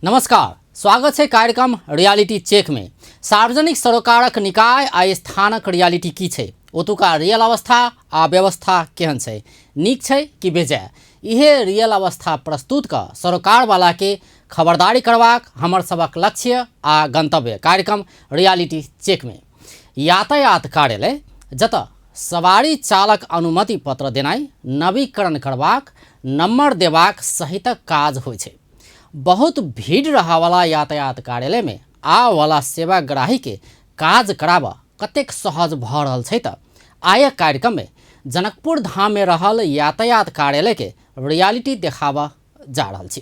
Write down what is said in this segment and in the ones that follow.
नमस्कार, स्वागत है कार्यक्रम रियालिटी चेक में। सार्वजनिक सरोकारक निकाय आ स्थानक रियालिटी की छै, ओतुका रियल अवस्था आ व्यवस्था केहन छै, नीक छै कि बेजाय, इहे रियल अवस्था प्रस्तुत क सरोकारवाला के खबरदारी करबाक हमर सबक लक्ष्य आ गंतव्य कार्यक्रम रियालिटी चेक में। यातायात कार्यालय जतऽ सवारी चालक अनुमति पत्र देनाइ, नवीकरण करबाक, नंबर देबाक सहितक काज होइ छै। बहुत भीड़ रहावाला यातायात कार्यालय में आवाला सेवाग्राही के काज कराबऽ कतेक सहज भ रहल छै त आयक कार्यक्रम में जनकपुर धाम में रहल यातायात कार्यालय के रियालिटी देखाबऽ जा रहल छी।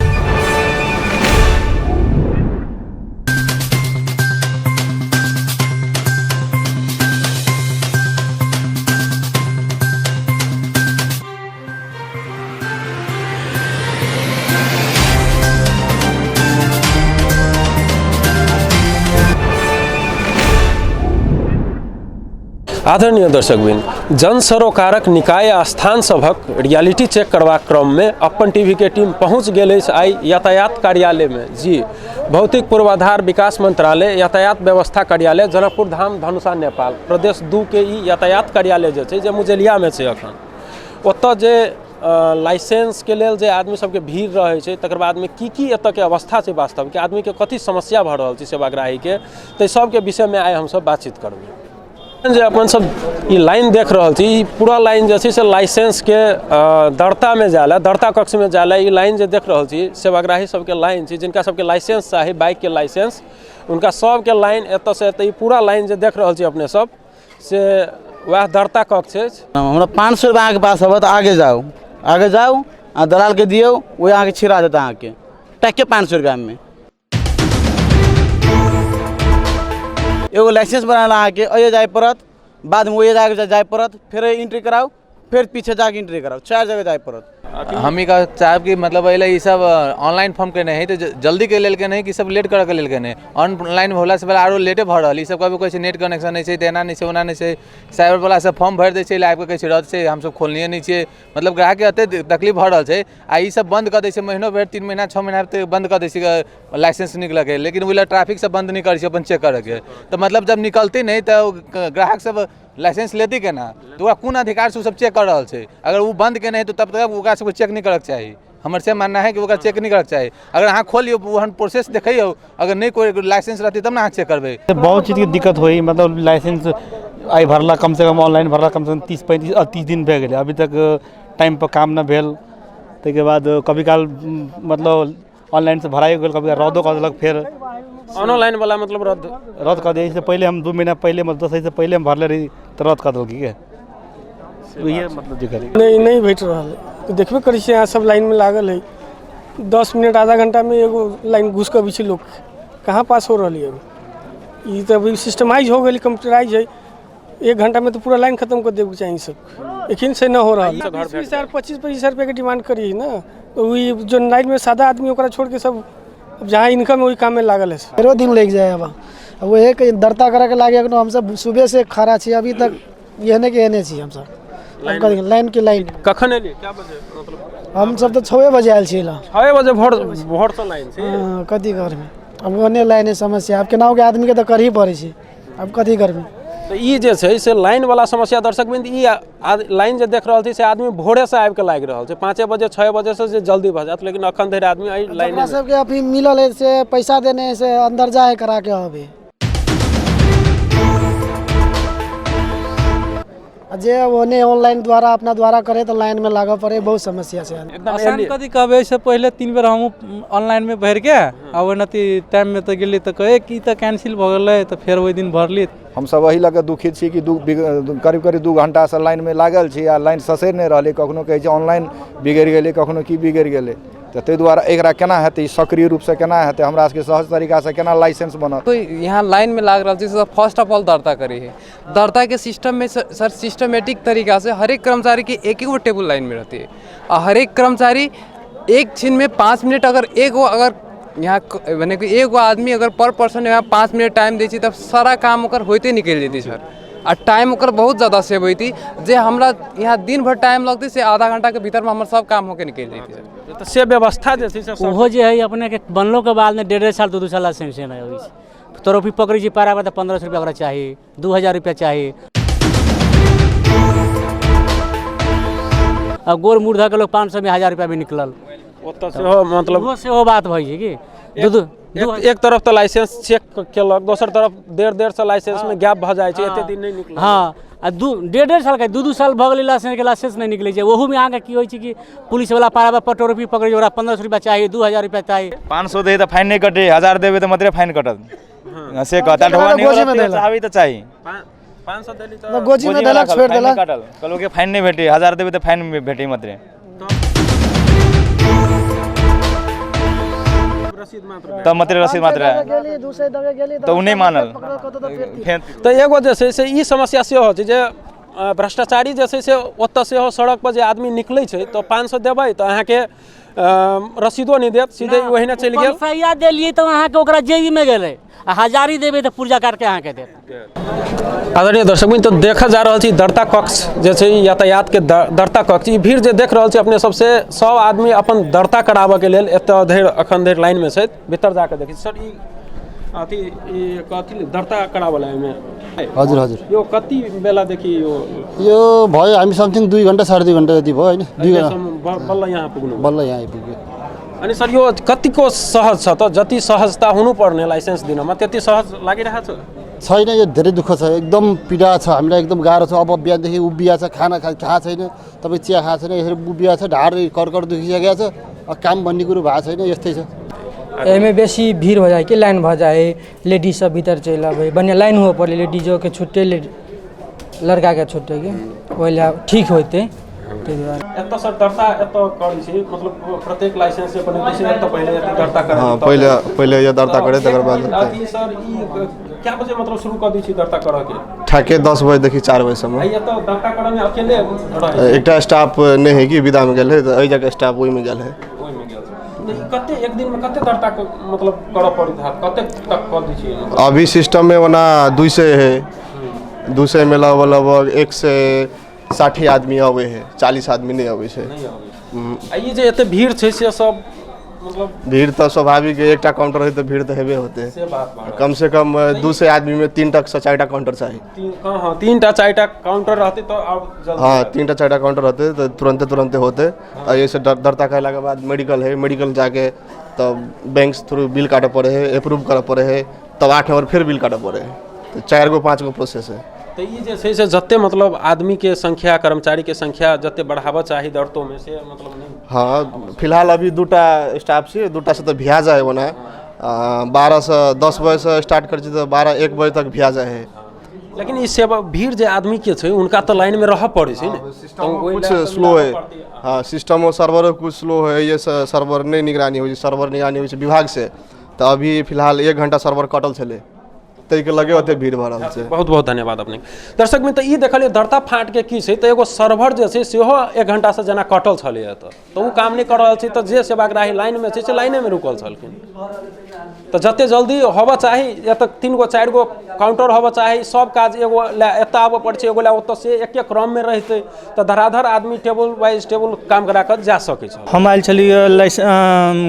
आदरणीय दर्शकबिन, जन सरोकारक निकाय आ स्थान सभक रियालिटी चेक करबाक क्रम में अपन टीवी के टीम पहुँच गेल आई यातायात कार्यालय में। जी, भौतिक पूर्वाधार विकास मंत्रालय यातायात व्यवस्था कार्यालय जनकपुर धाम धनुषा नेपाल प्रदेश 2 के ई यातायात कार्यालय जे मुजलिया में छै। अखन ओतऽ जे लाइसेंस के लेल जे आदमी सबके भीड़ रहे छै, तकर बाद में की एतऽ के अवस्था छै, वास्तव के आदमी के कथी समस्या भऽ रहल छै सेवाग्राही के, ताहि सब के विषय में आइ हम सब बातचीत करबै। जे अपन सब ई लाइन देख रहल छी, ई पूरा लाइन जे छै से लाइसेंस के दर्ता में जाला, दर्ता कक्ष में जाला। ई लाइन जे देख रहल छी सेवाग्राही सबके लाइन छी, जिनका सबके लाइसेंस चाही, बाइक के लाइसेंस, उनका सबके लाइन एतऽ से एतऽ ई पूरा लाइन जे देख रहल छी अपने सब से वह दर्ता कक्ष छै। हमरा 500 रुपया के पास हबत आगे जाओ आ दलाल के दियो, वो यहाँ के छिरा देता अहाँ के टैके 500 रुपया में। एगो लाइसेंस बनाना अहाँ के अये जाए पड़त, बाद में वो जाए पड़त, फिर एंट्री कराओ, फिर पीछे जाके एंट्री कराओ, 4 जगह जाए पड़त। हम ही का चाहब कि मतलब ये सब ऑनलाइन फॉर्म के नहीं तो जल्दी के लेल के नहीं कि सब लेट के लेल के नहीं, ऑनलाइन होला से पहले आरो लेटे भर रहा। सब कभी कोई नेट कनेक्शन नहीं है, देना नहीं है, ओना नहीं है, साइबर वाला सब फॉर्म भर दे लाइव के कहे रद्द से हम सब खोलने नहीं है, मतलब ग्राहक के अते तकलीफ भर रहा है। आ ई सब बंद कर दे, महीनों भर 3 महीना 6 महीना तक बंद कर दे लाइसेंस निकल के, लेकिन वो ट्रैफिक सब बंद नहीं कर अपन चेक करके। तो मतलब जब निकलती नहीं तो ग्राहक सब लाइसेंस लेती के ना, तो कौन अधिकार से सब चेक कर रहा है। अगर वो बंद के नहीं तो तब तक ओकरा सबको चेक नहीं करके चाहिए। हमारे से मानना है कि ओकरा चेक नहीं करके चाहिए। अगर अहाँ खोलियो वो प्रोसेस देखियो, अगर नहीं कोई लाइसेंस रहती तब ना अहाँ चेक करबे। बहुत चीज़ की दिक्कत हुई, मतलब लाइसेंस आई भरला कम से कम, ऑनलाइन भरला कम से कम 30 दिन भे गए, अभी तक टाइम पर काम न भेल। ताहिके बाद कभी काल मतलब ऑनलाइन से भराई गल, कभी रद्दो कर देलक, फिर ऑनलाइन वाला मतलब रद्द कर दिए। इससे पहले हम 2 महीना पहले मतलब 10 से पहले हम भरले रही तो रद्द कर देलक के। तो ये मतलब दिक्कत नहीं भेट रहा है। देखबे करी यहाँ सब लाइन में लागल है, 10 मिनट आधा घंटा में एगो लाइन घुस के बीच लोग कहाँ पास हो रही है। ये तो अभी सिस्टमाइज हो गई, कंप्यूटराइज है, 1 घंटा में तो पूरा लाइन खत्म कर देना चाहिए सब, लेकिन से न हो रहा है। 20-25 रुपये की डिमांड करी है ना, तो वही जो लाइन में सादा आदमी ओकरा छोड़ के सब जहाँ इनकम है वही काम में लागल है। फेरो दिन लग जाए। अब वो एक दर्ता करे के लागे, हम सब सुबह से खड़ा छी, अभी तक एहने के एहने छी हम सब। लाइन के लाइन कखन एलिए, क्या बजे? मतलब हम सब तो 6 बजे आयल छी। 6 बजे भोर से लाइन छै। हां, कथी करबे अब, ओने लाइन समस्या, अब केनाहु के आदमी के तो कर ही पड़े छै, अब कथी करबे। तो ई जे छै से लाइन वाला समस्या दर्शक बिंद, ई लाइन जे देख रहल छी से आदमी भोरे से आबि के लागि रहल छै, 5 बजे 6 बजे से जे जल्दी भऽ जात, लेकिन अखन धरि आदमी आई लाइन में सबके अभी मिलल है से पैसा देने से अंदर जाए करा के आबे। जे ओने ऑनलाइन द्वारा अपना द्वारा करे तो लाइन में लागऽ पड़े, बहुत समस्या छै। आसान कथी कहबे से पहले 3 बेर हम ऑनलाइन में भर के आ नती टाइम में तो गेली तो कहे कि तो कैंसिल भ गेलै, तो फिर वही दिन भरली। हम सब वही लगे दुखित छी कि करीब 2 घंटा से लाइन में लागल छी आ लाइन ससैर नहीं रहले, कखनो कहे छै ऑनलाइन बिगड़ गेलै, कखनो की बिगड़ गेलै। तो ताहि दुआरे एकरा केना हेतै, सक्रिय रूप से केना हेतै, हमरा सबके सहज तरीका से केना लाइसेंस बनत। तो यहाँ लाइन में लाग रहा है, फर्स्ट ऑफ ऑल दर्ता करी है। दर्ता के सिस्टम में सर सिस्टमेटिक तरीका से हर एक कर्मचारी की एक टेबल लाइन में रहती है, और हर एक कर्मचारी एक छिन में 5 मिनट, अगर यहाँ मैंने कि एगो आदमी अगर पर पर्सन यहाँ 5 मिनट टाइम दी तब सारा काम होते निकल जाती सर। और टाइम ओकर बहुत ज़्यादा सेव हुई थी जे हमरा यहाँ दिन भर टाइम लगती से आधा घंटा के भीतर में हमारे सब काम होके निकल जाती है। तो से व्यवस्था जे छै से ओहो जे है अपने के बनलो के बाद में 1.5 साल 2 साल लाइसेंस नहीं होई छै। ट्रॉफी पकड़ी छी पारा तो 1500 रुपया ओकरा चाहिए, 2000 रुपया चाहिए। अब गोर मुर्धा के लोग 500 में 1000 रुपया भी निकलल। ओतऽ सेहो मतलब वो सेहो बात भई छै कि एक तरफ तो लाइसेंस चेक केलक, दोसर तरफ 1.5 साल लाइसेंस में गैप भ जाय छै, एते दिन नहीं निकल। हाँ, आ 1.5 साल का 2 साल भऽ गेलै लाइसेंस नहीं निकलै छै। ओहू में अहाँके की होइ छै कि पुलिस वाला पारा पर ट्रॉफी पकड़ी ओकरा 1500 रुपया चाहिए, 2000 रुपया चाहिए। 500 दे तो फाइन नहीं कटे, 1000 देबे तो मतलब फाइन कटत। से कहता चाही तो चाहिए 500 देली तो गोजी में देलक छोड़ देलक, कहलो के फाइन नहीं भेटे, 1000 देबे तो फाइन भेटे मतलब तो मतलब रसीद मात्र तो नहीं मानल। तो एगो जे छै से ई समस्या सेहो छै जे भ्रष्टाचारी जे छै से ओतऽ सेहो सड़क पर जे आदमी निकलै छै तो 500 देबै तो अहाँके रसीदो नहीं देत, सीधे ओहिना चलि गेल। पैसा देलिए तो अहाँके ओकरा जेबी में गेलै, आ 1000 देबै तो पुर्जा काट के अहाँके देत। आदरणीय दर्शक तो देखा जा रहा दर्ता कक्ष जे छै यातायात के दर्ता कक्ष, ई भीड़ जे देख रहा छै अपने सबसे 100 आदमी अपन दर्ता कराबे के लेल एतऽ धरि अखन धरि लाइन में छै। भीतर जाके देखी सर ई अथी कथी दर्ता कराबला में हजुर हजुर यो कति बेला देखि यो भयो हामी समथिङ 2 घण्टा 2.5 घण्टा जति भयो हैन, 2 घण्टा बल्ल यहाँ पुग्नु, बल्ल यहाँ आइपुग्यो। अनि सर यो कतिको सहज छ त? जति सहजता हुनुपर्ने लाइसेन्स दिनमा त्यति सहज लागिरहेछ छैन। यो धेरै दुःख छ, एकदम पीडा छ, हामीलाई एकदम गाह्रो छ। अब बिहानदेखि उभिया छ, खाना खा छैन, तपाईँ चिया खा छैन, यसरी उभिया छ, ढाड कर्कड दुखिसकेको छ, काम भन्ने कुरो भएको छैन, यस्तै छ। एमे बेसी भीड़ हो जाए कि लाइन भ जाए, लेडीज सब भीतर चल आवे, बढ़िया लाइन हो पड़े, लेडीजों के छुट्टे लड़का के छुट्टे के ओइला ठीक होते। एतऽ सर दर्ता एतऽ करै छी, मतलब प्रत्येक लाइसेंस से अपन विषय एतऽ पहिले दर्ता करे। हां, पहिले ये दर्ता करे, तकर बाद अथी सर ई क्या बजे मतलब शुरू कर दी छी दर्ता करे के? ठाके 10 बजे देखि 4 बजे सम्म। एतऽ दर्ता करे में अकेले रहे, एकटा स्टाफ नहीं है कि विदा में गेल है, त एई जगह स्टाफ ओइ में गेल है। कते एक दिन में कते दर्ता मतलब करऽ पड़त है, कते तक कर दी छी? अभी सिस्टम में वना 200 है, 200 में लगभग 1 से 60 आदमी आवे है, 40 आदमी नहीं आवे छै। ई जे एते भीड़ छै से सब मतलब भीड़ तो स्वाभाविक है, एकटा काउंटर है तो भीड़ तो हेबे होते से बात कम से कम 200 आदमी में 3 से 4 काउंटर चाहिए। 3 टा 4 टा काउंटर रहते तो अब जल्दी। हाँ, 3 से 4 काउंटर रहते तो तुरंत होते। और ये से दर्ता कैला के बाद मेडिकल है, मेडिकल जाके तब बैंक थ्रू बिल काटे पड़े है, अप्रूव करे पड़े है, तब 8 नंबर फिर बिल काटे पड़े है। तो 4 गो 5 गो प्रोसेस है। तो ये जे छै से जते मतलब आदमी के संख्या, कर्मचारी के संख्या जते बढ़ावा चाहिए दर्तों में से मतलब नहीं। हाँ, फिलहाल अभी 2टा स्टाफ से 2टा से तो भिया जाए वना 12 से 10 बजे से स्टार्ट कर तो 12-1 बजे तक भिया जाए है। लेकिन इस सेवा भीड़ जे आदमी के छै उनका तो लाइन में रह पड़े छै ने, तो कुछ स्लो है। हाँ, सिस्टम और सर्वर कुछ स्लो है, ये सर्वर नहीं निगरानी हो, सर्वर निगरानी हो विभाग से। तो अभी फिलहाल 1 घंटा सर्वर कटल छे, तै के लगे ओते भीड़ भरल छै। बहुत बहुत धन्यवाद अपने दर्शक में। तो ई देखलिए दर्ता फाट के की छै, तो एगो सर्वर जे छै सेहो 1 घंटा से जना कटल छले, तो उ काम नहीं कर रहल छै, तो जे सेवाग्राही लाइन में छै से लाइने में रुकल छलखिन। तो जते जल्दी होबा चाही, या तो 3 गो 4 गो काउंटर होबा चाही, सब काज एगो एतऽ आबऽ पड़ै छै, एगो ला ओतऽ से एक क्रम में रहते तो धराधर आदमी टेबल बाइज टेबल काम करा कर जा सकै छै। हम आयल छलिए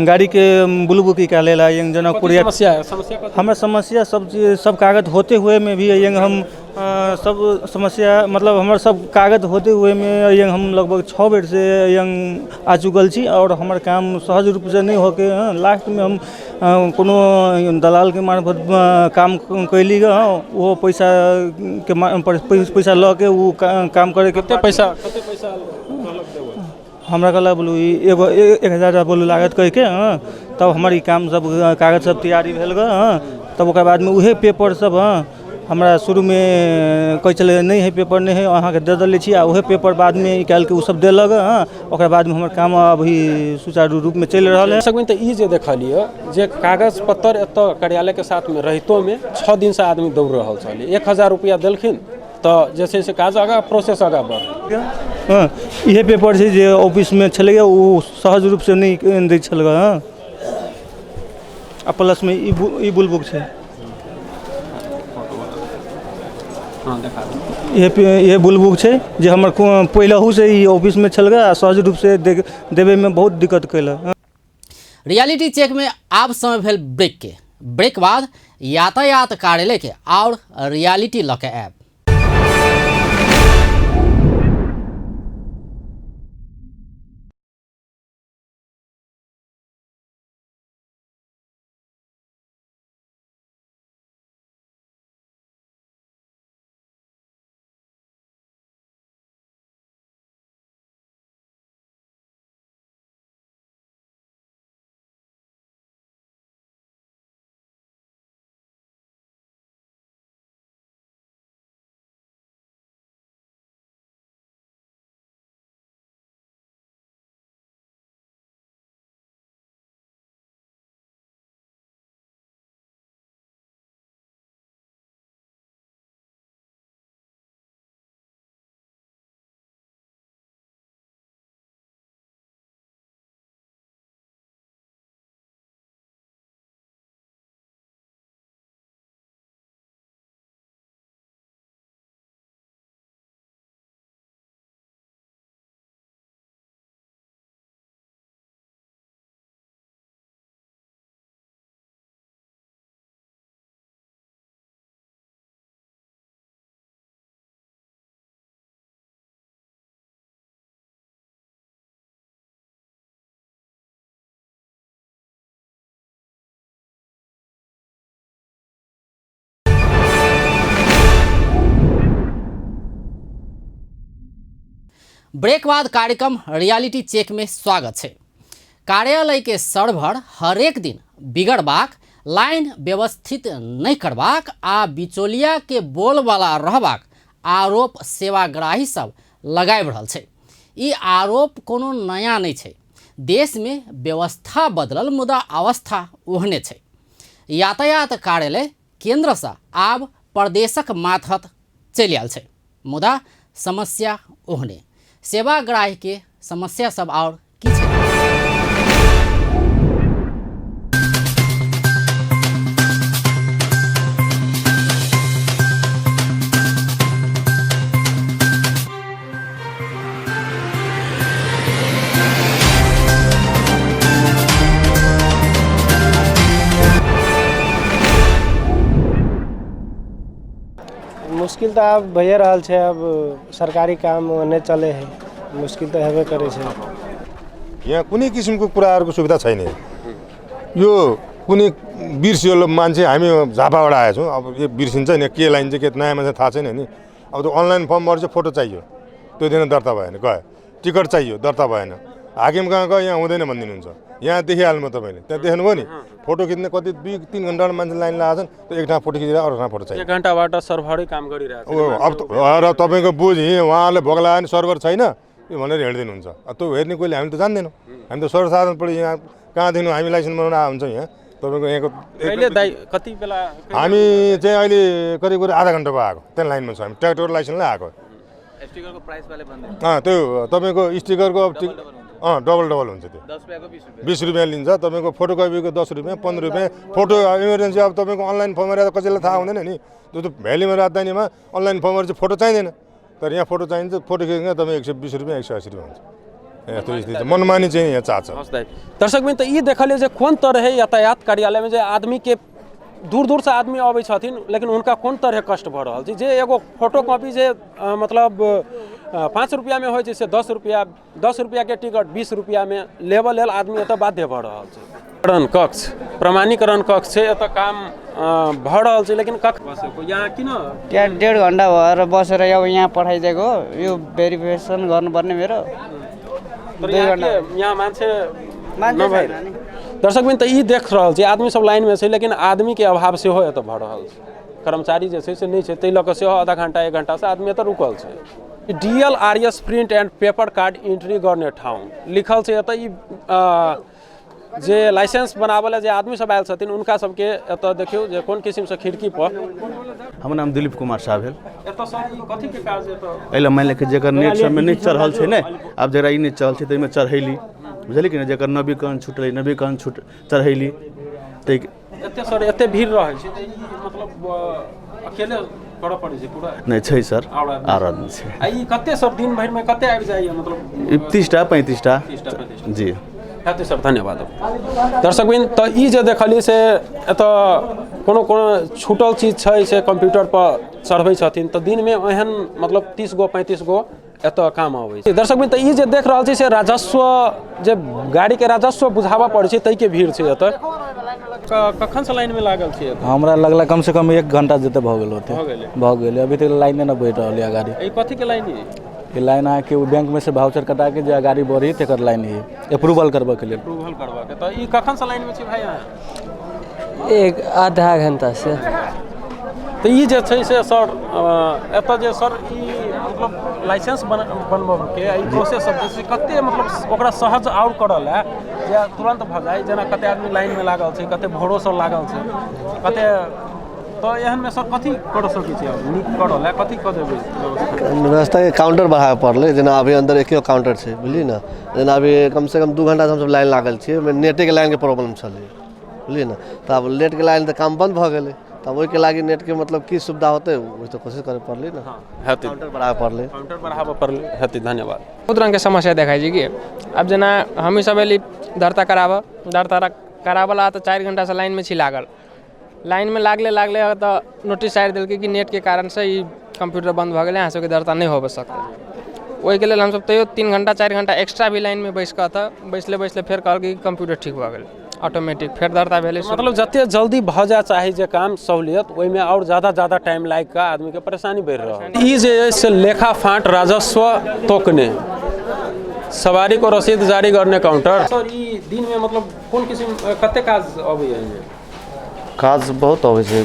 गाड़ी के बुलबुक निकाले ला, जनकपुर समस्या हमारा समस्या सब कागज होते हुए में भी हम सब समस्या मतलब हमारे सब कागज होते हुए में हम लगभग 6 बेर से आ चुकल छी, और हमारे काम सहज रूप से नहीं होके लास्ट में हम कोनो दलाल के मार्फत काम कैली ग, वो पैसा के पैसा ल के वो काम करे के। कते पैसा हमरा कहला बोलू एगो 1000 बोलू लागत कह के, तब हमारी काम सब कागज सब तैयारी भेल ग। तब ओकर बाद में उहे पेपर सब हमरा शुरू में कह चले नहीं है पेपर नहीं है, अहाँ के दे दिले छी, आ उहे पेपर बाद में निकाल के उ सब देलक। ओकर बाद में हमर काम अभी सुचारू रूप में चल रहा है। सकबिन तो ई जे देखलिए जे कागज पत्तर एतऽ कार्यालय के साथ में रहितो में 6 दिन से आदमी दौड़ रहल छलै, 1000 रुपया देलखिन तो जैसे से काज आगा प्रोसेस आगा बढ़। हाँ, इहे पेपर छै जे ऑफिस में छलै, वो सहज रूप से नहीं दै छल। आ प्लस में ई बुलबुक छै। हाँ देखा ये बुलबुक है जो हमारे पहलू से ही ऑफिस में चल गया, सहज रूप से देवे में बहुत दिक्कत कैल। रियलिटी चेक में आब समय भेल ब्रेक के। ब्रेक बाद यातायात कार्यालय के और रियलिटी लऽ के ऐप। ब्रेक बाद कार्यक्रम रियलिटी चेक में स्वागत है। कार्यालय के सर्वर हरेक दिन बिगड़बाक, लाइन व्यवस्थित नहीं करबाक आ बिचौलिया के बोलवाला रहबाक आरोप सेवाग्राही सब लगाबि रहल छै। ई आरोप कोनो नया नहीं छै। देश में व्यवस्था बदलल मुदा अवस्था ओहने छै। यातायात कार्यालय केंद्र से आब प्रदेशक माथत चलि आयल छै, मुदा समस्या ओहने। सेवाग्राही के समस्या सब और की छै? मुश्किल तो अब भैया रहल छै। अब सरकारी काम नहीं चले है, मुश्किल तो हेबे करे छै। यहाँ कुनै किसिमको कुराहरूको सुविधा छैन। यो कुनै बिर्सियो मान्छे, हामी झापाबाट आएछौँ। अब यो बिर्सिन्छ नि, के लाइन चाहिँ के नयाँ मान्छे थाहा छैन नि। अब त्यो अनलाइन फर्मबाट चाहिँ फोटो चाहियो, त्यो दिन दर्ता भएन। गयो टिकट चाहियो, दर्ता भएन। हाकिम कहाँ गयो, यहाँ हुँदैन भनिदिनुहुन्छ। यहाँ देखिहाल्नु तपाईले, त्यहाँ देख्नुभयो नि। फोटो खिच्ने कति 2-3 घण्टा मान्छे लाइन लगाछन्, त्यो एक ठाउँ फोटो खिचेर अरू ठाउँ फोटो चाहियो। 1 घण्टाबाट सर्भरै काम गरिरहेको छ। अब र तपाईको बुझ उहाँले भोग लगायो भने सर्भर छैन यो भनेर हिँड्दिनुहुन्छ। त्यो हेर्ने कोहीले हामी त जान्दैनौँ। हामी त सर्वसाधारण यहाँ कहाँदेखि हामी लाइसेन्स बनाउन आउँछौँ। यहाँ तपाईँको यहाँको कति बेला हामी चाहिँ अहिले करिब आधा घन्टा भयो आएको। त्यहाँ लाइनमा छ हामी, ट्र्याक्टर लाइसेन्सले आएको। स्टिकरको प्राइस वाले भन्दै त्यो तपाईँको स्टिकरको डबल हुन्छ। त्यो 10 रुपैयाँको 20 रुपियाँ लिन्छ। तपाईँको फोटोकपीको 10 रुपियाँ 15 रुपियाँ। फोटो इमर्जेन्सी अब तपाईँको अनलाइन फर्ममा कसैलाई थाहा हुँदैन नि। त्यो भ्यालीमा राजधानीमा अनलाइन फर्ममा चाहिँ फोटो चाहिँदैन, तर यहाँ फोटो चाहिन्छ। फोटो खिच्दा तपाईँ 120 रुपियाँ 180 रुपियाँ हुन्छ। यहाँ त्यो स्थिति मनमानी चाहिँ यहाँ चाहन्छ। दर्शक बिन, तो ये देखलिए जे कोन तरह यातायात कार्यालय में जे आदमी के दूर दूर से आदमी आबै छथिन, लेकिन उनका कोन तरह कष्ट भऽ रहल छै। जे एगो फोटो कॉपी जे मतलब 5 रुपया में हो से 10 रुपया के टिकट 20 रुपया में लेवल लेल आदमी एतऽ बाध्य भऽ रहल छै। प्रमाणीकरण कक्ष, प्रमाणीकरण कक्ष छै, एतऽ काम भऽ रहल छै, लेकिन कक्ष यहाँ किन 1.5 घण्टा भएर बसेर अब यहाँ पठाइदिएको। यो भेरिफिकेसन गर्नुपर्ने मेरो 2 घण्टा यहाँ मान्छे नभए। दर्शक बिन, तो ई देख रहल छै आदमी सब लाइन में छै, लेकिन आदमी के अभाव से हो एतऽ भऽ रहल छै। कर्मचारी जे छै से नहीं छै, तै लऽ कऽ सेहो आधा घण्टा 1 घण्टा से आदमी एतऽ रुकल छै। DLRS print and paper card entry गर्ने ठाउँ लिखल छै एतऽ। ई जे लाइसेंस बनाबे जे आदमी सब आयल छथिन उनका सबके एतऽ देखियो जे कोन किस्म से खिड़की पर। हमर नाम दिलीप कुमार साहब भेल। एतऽ सब कथी के काज एतऽ एला मान लेके जेकर नेट सब में नहीं चढ़ल छै ने, आब जरा ई नहीं चढ़ल छै तै में चढ़ैली, बुझलियै कि ने। जेकर नवीकरण छुटलै, नवीकरण चढ़ैली। एते सर एते भीड़ रहै छै, मतलब अकेले करऽ पड़ै छै पूरा नहीं छै सर और आदमी और आदमी छै आ ई कते सर दिन भर में कते आबि जाइए मतलब 30टा 35टा जी हेतै सर धन्यवाद दर्शकबिन तऽ ई जे देखलिए से एतऽ कोनो छूटल चीज छै से कंप्यूटर पर चढ़बै छथिन तऽ दिन में एहन मतलब 30 गो 35 गो एतऽ काम आबै छै दर्शकबिन तऽ ई जे देख रहल छी से राजस्व जे गाड़ी के राजस्व बुझाबऽ पड़ै छै तै के भीड़ छै एतऽ कखन से लाइन में लागल छी हमरा लगला कम से कम 1 घंटा जते भऽ गेल होते भऽ गेलै अभी तक लाइन न बैठ रहल है गाड़ी ई कथी के लाइन है ये लाइन है कि बैंक में से वाउचर कटा के जे गाड़ी बढ़ी तेकर लाइन है अप्रूवल करबा के लिए अप्रूवल करबा के तऽ ई कखन से लाइन में छी भाई अहाँ एक आधा घंटा से तऽ ई जे छै से सर एतऽ जे सर ई मतलब लाइसेंस बनबऽ के ई प्रोसेस सब जे कते मतलब ओकरा सहज और करल है जे तुरंत भऽ जाए जेना कते आदमी लाइन में लागल छै कते भोरो से लागल छै कते तो एहन में सर कथी कर सकै छी नीक करल है कथी कऽ देबै व्यवस्था के काउंटर बढ़ाबे पड़लै जेना अभी अंदर एके काउंटर छै बुझलिए ना जेना अभी कम से कम 2 घंटा से हम सब लाइन लागल छियै नेटे के लाइन के प्रॉब्लम छलै बुझलिए ना तऽ अब नेट के लाइन तऽ काम बंद भऽ गेलै तब ओहि के लागी नेट के मतलब की सुविधा होते वो तो कोशिश करे पड़लै ना काउंटर बढ़ाबे पड़लै हेतै धन्यवाद बहुत रंग के समस्या देखाई छै कि अब जेना हमी सब एली दर्ता कराबला तऽ 4 घंटा से लाइन में छी लागल लाइन में लागले तऽ नोटिस आबि देलकै कि नेट के कारण से ई कंप्यूटर बंद भऽ गेलै अहाँ सबके दर्ता नहीं हो सकतै ओहि के लेल हम सब तैयो 3 घंटा 4 घंटा एक्स्ट्रा भी लाइन में बैस कऽ तऽ बैसले फेर कहलकै कि कंप्यूटर ठीक भऽ गेल ऑटोमेटिक फेर दर्ता भेलै मतलब जते जल्दी भऽ जाए चाही जे काम सहूलियत ओहि में और ज्यादा टाइम लागि कऽ आदमी के परेशानी बढ़ि रहल ई जे है से लेखा फाँट राजस्व तोकने सवारी को रसीद जारी करने काउंटर सर ई दिन में मतलब कोन किस्म कते काज अबैया एहिमे काज बहुत अबै छै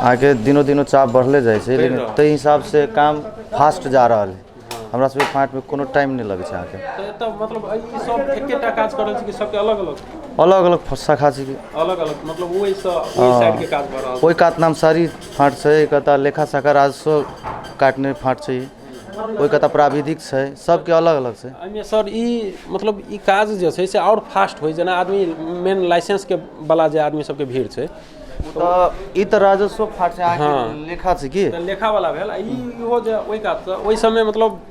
आगे दिनो चाप बढ़ले जाइ छै लेकिन ताहि हिसाब से काम फास्ट जा रहल है हमरा सबके फाँट में कोनो टाइम नहीं लगे छै आगे तऽ मतलब ई सब एकेटा काज करल छै कि सबके अलग शाखा छै कि अलग मतलब ओहि साइड के काज भऽ रहल ओहि कात नाम सारी फाँट छै कता लेखा शाखा राजस्व काटने फाँट छै ओहि कता प्राविधिक छै सबके अलग छै एहिमे सर ई मतलब ई काज जे छै से और फास्ट होइ जेना आदमी मेन लाइसेंस के वाला जे आदमी सबके भीड़ छै ई तऽ राजस्व फाँट छै अहाँके लेखा छै कि लेखा वाला भेल इहो जे ओहि कात ओहि समय मतलब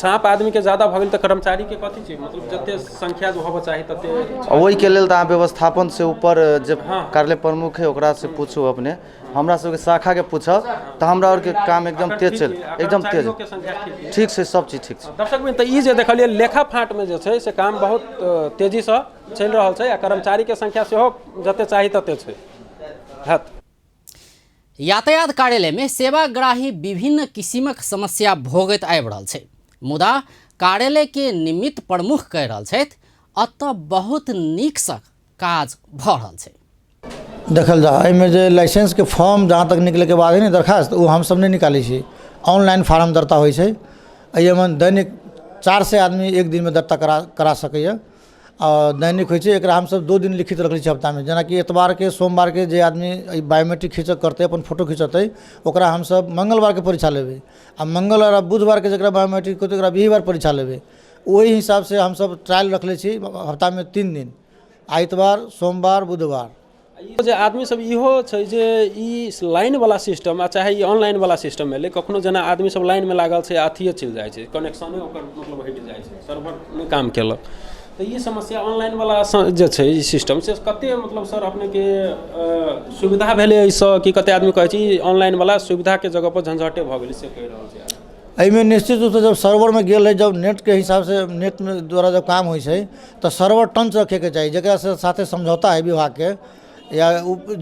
छाप आदमी के ज्यादा भऽ गेल तऽ कर्मचारी के कथी छै मतलब जते संख्या जो होबऽ चाही तते ओहि के लेल तऽ अहाँ व्यवस्थापन से ऊपर जे कार्यालय प्रमुख है ओकरा से पूछू अपने हमरा सबके शाखा के पूछब तऽ हमरा और के काम एकदम तेज चल एकदम तेज ठीक छै सब चीज ठीक छै दर्शक तऽ ई जे देखलिए लेखा फाँट में जे छै से काम बहुत तेजी से चलि रहल छै आ कर्मचारी के संख्या सेहो जते चाही तते छै यातायात कार्यालय में सेवाग्राही विभिन्न किसिमक समस्या भोगैत आबि रहल छै मुदा कार्यालय के निमित्त प्रमुख कहि रहल छथि अतः बहुत नीक सँ काज भऽ रहल छै देखल जा एहिमे जे लाइसेंस के फॉर्म जहाँ तक निकले के बाद है ने दरखास्त वो हम सब नहीं निकाली छी ऑनलाइन फार्म दर्ता होइ छै एहिमे दैनिक 4 से आदमी एक दिन में दर्ता करा सकैए और दैनिक होइ छै एकरा हम सब 2 दिन लिखित रखले छी हफ्ता में जेना कि एतवार के सोमवार के जे आदमी बायोमेट्रिक खींच करते अपन फोटो खींचते ओकरा हम सब मंगलवार के परीक्षा लेबै आ मंगलवार आ बुधवार के जकरा बायोमेट्रिक होते ओकरा बिहीवार परीक्षा लेबै ओहि हिसाब से हम सब ट्रायल रखले छी हफ्ता में 3 दिन आइतवार सोमवार बुधवार जे आदमी सब इहो छै जे ई लाइन वाला सिस्टम आ चाहे ई ऑनलाइन वाला सिस्टम में कखनो जेना आदमी सब लाइन में लागल छै अथिए चलि जाइ छै कनेक्शने ओकर मतलब हटि जाइ छै सर्वर नहि काम केलक तो ये समस्या ऑनलाइन वाला जे छै ई सिस्टम से कते मतलब सर अपने के सुविधा भेलै एहिसँ कि कते आदमी कहै छै ऑनलाइन वाला सुविधा के जगह पर झंझटे भऽ गेलै से कहि रहल छै एहिमे निश्चित रूप से जब सर्वर में गेल है जब नेट के हिसाब से नेट में द्वारा जब काम होइ छै तो सर्वर टंच रखे के चाहिए जकरा से साथे समझौता है विभाग के या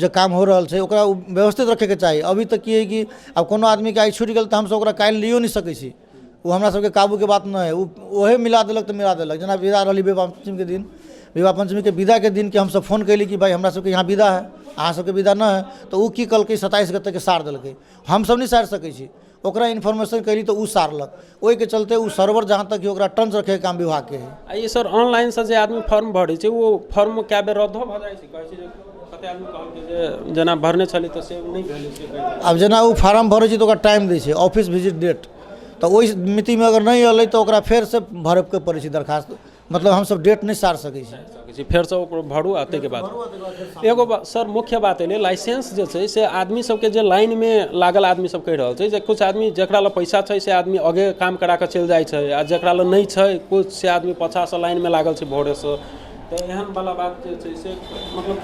जो काम हो रहा है ओकरा व्यवस्थित रखे के चाहिए अभी तक की है कि अब कोनो आदमी के आई छूट गल तो हम सब ओकरा काल्हि लियो नहीं सकै छी वो हमरा सबके काबू के बात नहीं है वही मिला देलक तो मिला देलक जना विदा रही विवाह पंचमी के दिन विवाह पंचमी के विदा के दिन के हम सब फोन कैली कि भाई हमरा सबके यहाँ विदा है अहाँ सबके विदा न है तो वो की कलकै 27 गते के सार देलकै हम सब नहीं सार सकै छी ओकरा इन्फॉर्मेशन कैली तो ऊ सारलक ओहि के चलते ऊ सर्वर जहाँ तक ओकरा टंच रखे काम विभाग के है ये सर ऑनलाइन से जे आदमी फॉर्म भरै छै वो फॉर्म क्या बेर रद्द भ जाइ छै कहै छै जे कते आदमी कहलकै जे जेना भरने छली तो से नहीं भेलै से अब जेना ऊ फॉर्म भरै छै तो ओकरा टाइम दै छै ऑफिस विजिट डेट तो ओहि मिति में अगर नहीं अलै तो ओकरा फेर से भरब के पड़ै छै दरखास्त मतलब हमसब डेट नहीं सार सकै छी। फेर से ओकरो भरू आते के बाद एगो सर मुख्य बात है लाइसेंस जे छै से आदमी सबके जे लाइन में लागल आदमी सब कहि रहल छै जे कुछ आदमी जकरा ल पैसा छै से आदमी आगे काम करा के चल जाइ छै आ जकरा ल नहीं छै कुछ से आदमी पाछा से लाइन में लागल छै भोरे से तो एहन वाला बात जे छै से मतलब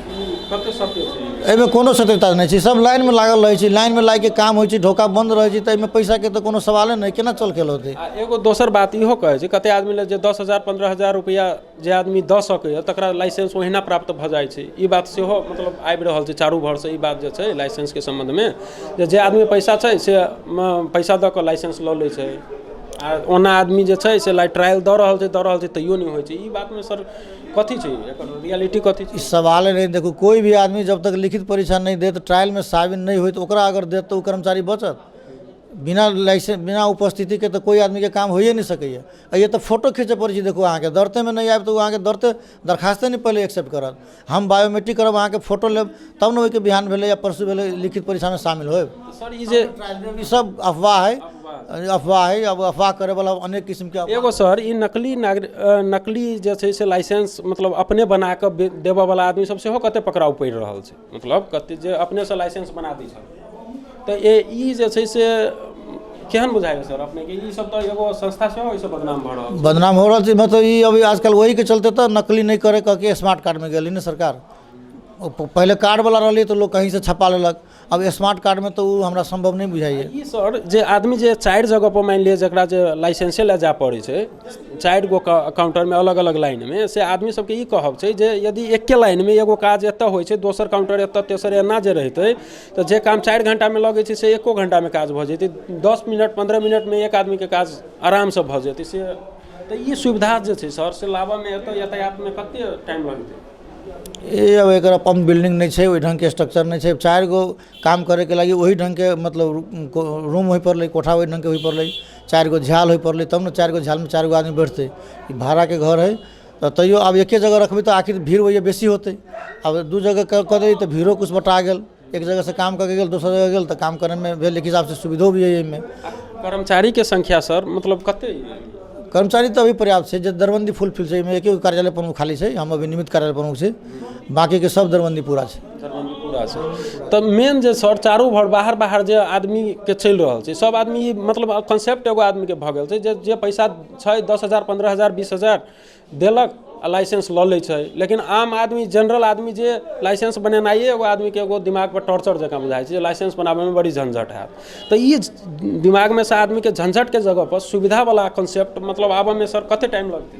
कते सत्य छै एहिमे कोनो सत्यता नहीं छै। सब लाइन में लागल रहे छै, लाइन में लाग के काम होइ छै, ढोका बंद रहे छै त एहिमे पैसा के तो कोनो सवाले नहीं, केना चल खेल होतै। एगो दोसर बात इहो कहै छै कते आदमी ले जे 10,000 15,000 रुपया जे आदमी दऽ सकैए तकरा लाइसेंस ओहिना प्राप्त भऽ जाइ छै। ई बात सेहो मतलब आबि रहल छै चारू भर से। ई बात जे छै लाइसेंस के संबंध में जे आदमी पैसा छै से पैसा दऽ कऽ लाइसेंस लऽ लै छै आ ओना आदमी जे छै से ट्रायल दऽ रहल छै तैयो नहीं होइ छै। ई बात में सर कथी छै एकर रियलिटी कथी छै? सवाल नहीं, देखो कोई भी आदमी जब तक लिखित परीक्षा नहीं दे तो ट्रायल में साबित नहीं हो तो ओकरा अगर दे तो कर्मचारी बचत। बिना लाइसेंस बिना उपस्थिति के तो कोई आदमी के काम होइए नहीं सकैए। ये तो फोटो खींचे पड़े छै, देखो अहाँ के दरते में नहीं आए तो अहाँ के दरते दरखास्ते नहीं पहले एक्सेप्ट करत। हम बायोमेट्रिक करब अहाँ के फोटो लेब तब न ओहि के बिहान भेले या परसू भेले लिखित परीक्षा में शामिल होब। सर ई जे ई सब अफवाह है, अफवाह है। अब अफवाह करे वाला अनेक किस्म के एगो सर ई नकली जे छै से लाइसेंस मतलब अपने बना के देबऽ वाला आदमी सब सेहो कते पकड़ाव पड़ि रहल छै। मतलब कते जे अपने से लाइसेंस बना दै छै तो ई जे छै से केहन बुझाइए सर अपने के? ई सब तो एगो संस्था सेहो ई सब बदनाम हो रहल छै। मतलब ई अभी आजकल वही के चलते तो नकली नहीं करे कह के स्मार्ट कार्ड में गेली ना सरकार। पहले कार्ड वाला रही तो लोग कहीं से छपा लेलक, अब स्मार्ट कार्ड में तो हमरा संभव नहीं बुझाइए। ई सर जे आदमी जे 4 जगह पर मान लिया जकरा जे लाइसेंसे ले जा पड़े छै 4 गो काउंटर में अलग अलग लाइन में से आदमी सबके ई कहब छै जे यदि एके लाइन में एगो काज एतऽ होइ छै दोसर काउंटर एतऽ तेसर एना जे रहतै तो जे काम 4 घंटा में लगे छै से 1 घंटा में काज भऽ जेतै। 10 मिनट 15 मिनट में एक आदमी के काज आराम से भऽ जेतै से। तो ई सुविधा जे छै सर से लाबऽ में एतऽ यातायात में कते टाइम लगतै? ये अब एक पंप बिल्डिंग नहीं है, वही ढंग के स्ट्रक्चर नहीं है। 4 गो काम करे के लगी वही ढंग के मतलब रूम हो पड़े, कोठा वही ढंग के हो पड़े, 4 गो झाल हो पड़े तब न 4 गो झाल में 4 गो आदमी बैठते। भाड़ा के घर है तो तैयो अब एके जगह रखबे तो आखिर भीड़ वही बेसी होते। अब 2 जगह कर दे तो भीड़ो कुछ बटा गेल, एक जगह से काम करके गेल दोसर जगह गेल तो काम करे में भेल। एक हिसाब से सुविधो भी है इनमें। कर्मचारी के संख्या सर मतलब कते? कर्मचारी तो अभी पर्याप्त है। जो दरबंदी फुलफिल है एक कार्यालय प्रमुख खाली है, हम अभी निमित्त कार्यालय प्रमुख से, बाकी के सब दरबंदी पूरा है। दरबंदी पूरा है तो मेन जे सर चारू भर बाहर जे आदमी के चल रहा है सब आदमी मतलब कॉन्सेप्ट एगो आदमी के भऽ गेल छै जे पैसा छै 10,000 15,000 20,000 देलक आ लाइसेंस लऽ लै छै। लेकिन आम आदमी जनरल आदमी जे लाइसेंस बनेनाइए एगो आदमी के एगो दिमाग पर टॉर्चर जकाँ बुझाइ छै। लाइसेंस बनाबे में बड़ी झंझट है तो ई दिमाग में से आदमी के झंझट के जगह पर सुविधा वाला कॉन्सेप्ट मतलब आबऽ में सर कते टाइम लगतै?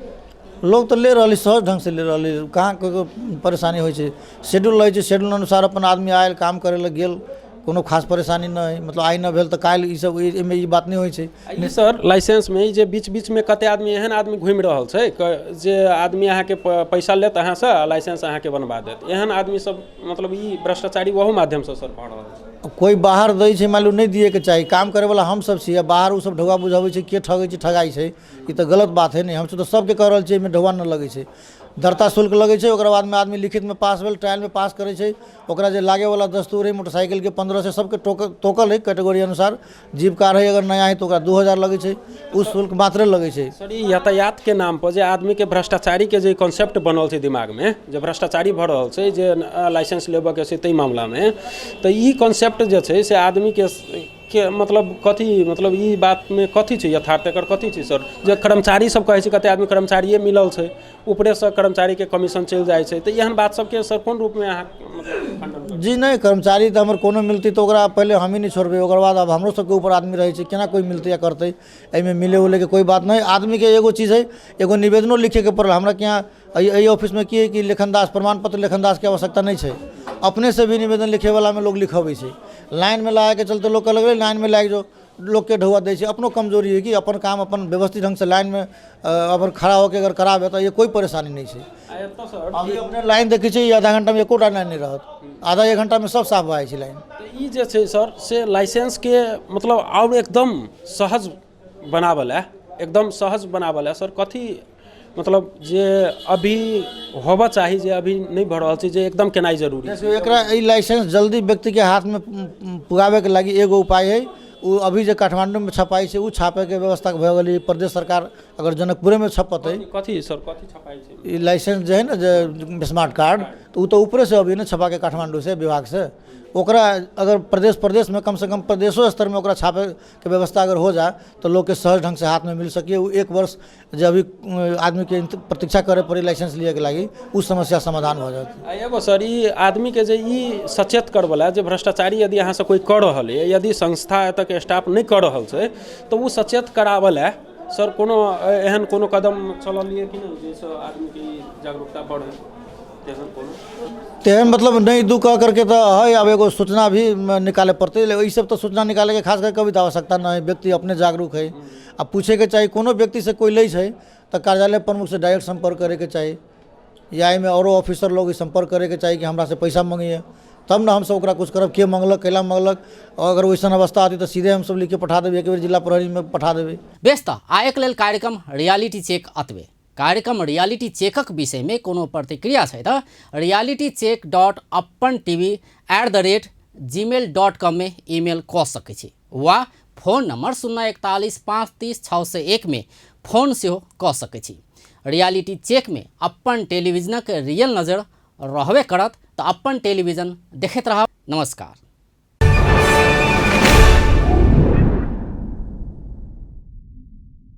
लोग तो ले रही सहज ढंग से ले रही, कहाँ कोई परेशानी हो। शेड्यूल रहे, शेड्यूल अनुसार अपन आदमी आयल काम करे लग गेल, कोनो खास परेशानी न है। मतलब आई न भेल तो काल ई सब एमे ई बात नहीं होइ छै। ई सर लाइसेंस में ई जे बीच में कते आदमी एहन आदमी घूमि रहल छै जे आदमी अहाँ के पैसा लेत अहाँ से लाइसेंस अहाँ के बनवा देत। एहन आदमी सब मतलब ई भ्रष्टाचारी वहू माध्यम से सर भऽ रहल छै। कोई बाहर दै छै मालूम नहीं दिए के चाहिए, काम करे वाला हम सब छियै, बाहर उ सब ढौआ बुझाबै छै के ठगै छै ठगाई छै। ई तो गलत बात है नहीं, हम तो सबके कह रहल छियै एहिमे ढौआ न लगे छै। दरता शुल्क लगे छै, ओकरा बाद में आदमी लिखित में पास भेल, ट्रायल में पास करे छै, ओकरा जे लागे वाला दस्तूर है मोटरसाइकिल के 15 से सबके टोकल है कैटेगरी अनुसार। जीप कार है अगर नया है तो ओकरा 2,000 लगे छै, उस शुल्क मात्रे लगे छै। सर ई यातायात के नाम पर जे आदमी के भ्रष्टाचारी के जे कॉन्सेप्ट बनल छै दिमाग में, जे भ्रष्टाचारी भऽ रहल छै जे लाइसेंस लेबऽ के छै तै मामला में, तो ई कॉन्सेप्ट जे छै से आदमी के मतलब कथी मतलब ई बात में कथी छै यथार्थ एकर कथी छै सर? जे कर्मचारी सब कहै छै कते आदमी कर्मचारिये मिलल छै, ऊपरे से कर्मचारी के कमीशन चल जाइ छै, तो एहन बात सबके सर कोन रूप में अहाँ मतलब खंडन? जी नहीं, कर्मचारी तो हमर कोनो मिलती तो ओकरा पहले हम ही नहीं छोड़बे, ओकर बाद अब हमरो सबके ऊपर आदमी रहे छै, केना कोई मिलते या करते? एहिमे मिले उले के कोई बात नहीं। आदमी के एगो चीज़ है, एगो निवेदनो लिखे के पड़ल हमरा के यहाँ एहि ऑफिस में की है कि लेखनदास प्रमाण पत्र लेखनदास के आवश्यकता नहीं है। अपने से भी निवेदन लिखे वाला में लोग लिखबै छै, लाइन में लागे के चलते लोग कहलक लाइन में लाग जो, लोग के ढौआ दै छै। अपनो कमजोरी है कि अपन काम अपन व्यवस्थित ढंग से लाइन में अपन खड़ा होकर अगर कराबे तो ये कोई परेशानी नहीं है। अभी अपने लाइन देखै छै आधा घंटा में एकोटा लाइन नहीं रहत, आधा 1 घंटा में सब साफ भऽ जाइ छै लाइन। ई जे छै सर से लाइसेंस के मतलब और एकदम सहज बनावल है, एकदम सहज बनावल है सर कथी मतलब जे अभी होबऽ चाही जे अभी नहीं भऽ रहल छै जे एकदम केनाइ जरूरी है? एकरा ई लाइसेंस जल्दी व्यक्ति के हाथ में पुगाबे के लगी एगो उपाय है, उ अभी जो काठमांडू में छपाई से उ छापे के व्यवस्था भऽ गेलै। प्रदेश सरकार अगर जनकपुरे में छपतै कथी सर कथी छपाई छै? ई लाइसेंस जो है ना जो स्मार्ट कार्ड, तो उ तो ऊपरे से अभी ना छपा के काठमांडू से विभाग से, ओकरा अगर प्रदेश में कम से कम प्रदेशों स्तर में ओकरा छापे के व्यवस्था अगर हो जाए तो लोग के सहज ढंग से हाथ में मिल सके। वो 1 वर्ष जो अभी आदमी के प्रतीक्षा करे पड़ी लाइसेंस लिए के लागी, उस समस्या समाधान हो जाए। एगो सर ई आदमी के जे ई सचेत करवला जे भ्रष्टाचारी यदि यहाँ से कोई कर रहल है, यदि संस्था एतऽ के स्टाफ नहीं कर रहल छै तो वो सचेत करावला सर कोनो एहन कोनो कदम चललिए कि नहीं जैसे आदमी की जागरूकता बढ़े? तेहन मतलब नहीं दू कह करके तो है। अब एगो सूचना भी निकाले पड़ते, ये सब तो सूचना निकाले के खास करके कभी तो आवश्यकता नहीं है। व्यक्ति अपने जागरूक है। अब पूछे के चाहिए कोनो व्यक्ति से कोई ले छै तो कार्यालय प्रमुख से डायरेक्ट संपर्क करे के चाहिए, या में औरो ऑफिसर लोग संपर्क करे के चाहिए कि हमरा से पैसा मांगिए, तब ना हम सब ओकरा कुछ करब। के मंगलक कैला मंगलक, और अगर वैसन अवस्था आती तो सीधे हम सब लिख के पठा देवे, एक बेर जिला प्रहरी में पठा देवे। व्यस्त आयक लेल कार्यक्रम रियालिटी चेक अतबे। कार्यक्रम रियालिटी चेकक विषय में कोनो प्रतिक्रिया है तो realitycheck.appan.tv@gmail.com में ईमेल कऽ सकै छी, वा फोन नंबर 041 530 601 में फोन से कऽ सकै छी। रियालिटी चेक में अपन टेलीविजनक रियल नजर रहबे करत तो अपन टेलीविजन देखैत रहब। नमस्कार।